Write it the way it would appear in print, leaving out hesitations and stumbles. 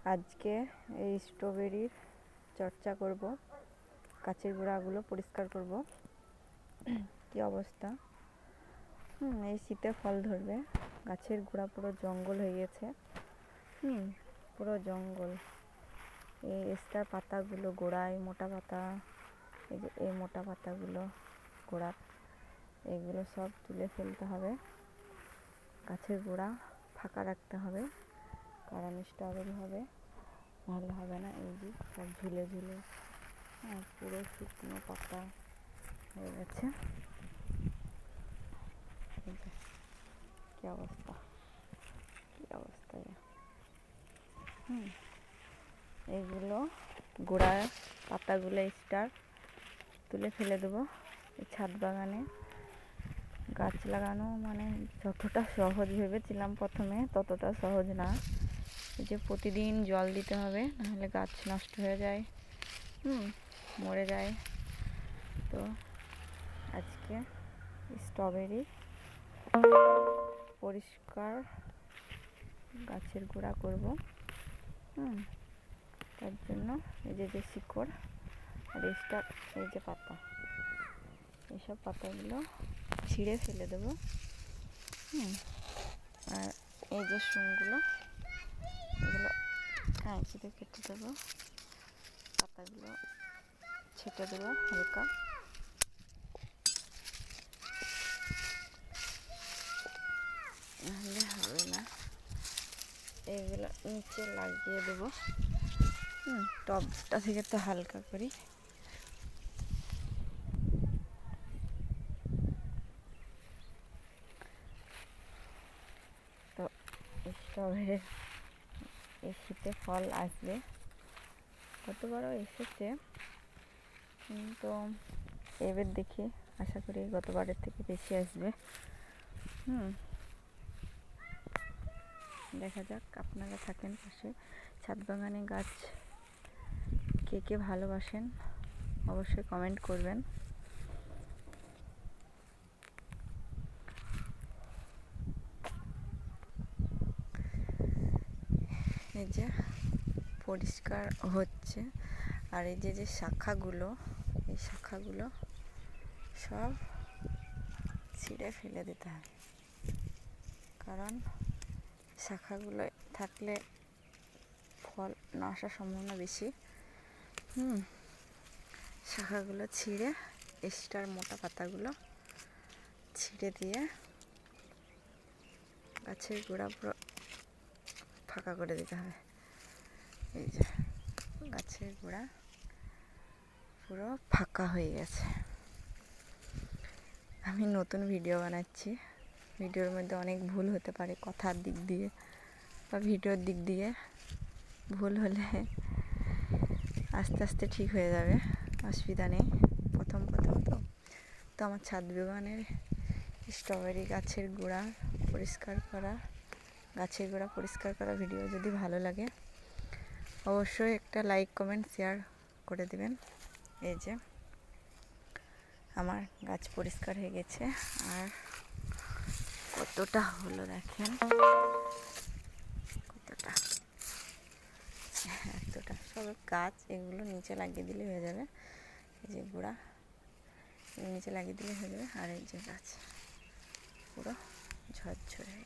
আজকে এই স্ট্রবেরির চর্চা করব, গাছের গোড়াগুলো পরিষ্কার করব। কি অবস্থা! এই শীতে ফল ধরবে, গাছের গোড়া পুরো জঙ্গল হয়ে গেছে। পুরো জঙ্গল। এই স্টার পাতাগুলো গোড়ায় মোটা পাতা, এই যে এই মোটা পাতাগুলো গোড়ার, এগুলো সব তুলে ফেলতে হবে। গাছের গোড়া ফাঁকা রাখতে হবে, কারণ স্ট্রবেরি হবে, নাহলে হবে না। এই যে সব ঝুলে ঝুলে পুরো শুকনো পাতা হয়ে গেছে। কি অবস্থা, কি অবস্থা! এইগুলো গোড়ার পাতাগুলো স্টার তুলে ফেলে দেবো। এই ছাদ বাগানে গাছ লাগানো মানে যতটা সহজ ভেবেছিলাম প্রথমে, ততটা সহজ না। এই যে প্রতিদিন জল দিতে হবে, নাহলে গাছ নষ্ট হয়ে যায়, মরে যায়। তো আজকে স্ট্রবেরি পরিষ্কার গাছের গোড়া করব। তার জন্য এই যে শিকড় আর এই যে পাতা, এইসব পাতাগুলো ছিঁড়ে ফেলে দেবো। আর এই যে শুঁগুলো, এগুলো কাঁচিতে কেটে দেবো, পাতাগুলো ছেটে দেবো হালকা। নাহলে হবে না। এইগুলো নিচে লাগিয়ে দেবো। টবটা থেকে তো হালকা করি। তো স্ট্রবেরির এই শীতে ফল আসবে, গতবারও এসেছে, কিন্তু এবার দেখি, আশা করি গতবারের থেকে বেশি আসবে। দেখা যাক। আপনারা থাকেন পাশে, ছাদ বাগানে গাছ কে কে ভালোবাসেন অবশ্যই কমেন্ট করবেন। এই যে পরিষ্কার হচ্ছে, আর এই যে শাখাগুলো, এই শাখাগুলো সব ছিঁড়ে ফেলে দিতে হবে, কারণ শাখাগুলো থাকলে ফল না আসার সম্ভাবনা বেশি। শাখাগুলো ছিঁড়ে, এক্সট্রার মোটা পাতাগুলো ছিঁড়ে দিয়ে গাছের গোড়া পুরো ফাঁকা করে দিতে হবে। এই যে গাছের গোড়া পুরো ফাঁকা হয়ে গেছে। আমি নতুন ভিডিও বানাচ্ছি, ভিডিওর মধ্যে অনেক ভুল হতে পারে, কথার দিক দিয়ে বা ভিডিওর দিক দিয়ে। ভুল হলে আস্তে আস্তে ঠিক হয়ে যাবে, অসুবিধা নেই। প্রথম তো আমার ছাদ বাগানের স্ট্রবেরি গাছের গোড়া পরিষ্কার করা ভিডিও যদি ভালো লাগে, অবশ্যই একটা লাইক কমেন্ট শেয়ার করে দেবেন। এই যে আমার গাছ পরিষ্কার হয়ে গেছে, আর কতটা হলো দেখেন, কতটা, এতটা সব গাছ। এগুলো নিচে লাগিয়ে দিলে হয়ে যাবে, এই যে গোড়া নিচে লাগিয়ে দিলে হয়ে যাবে। আর এই যে গাছ পুরো ঝরঝরে।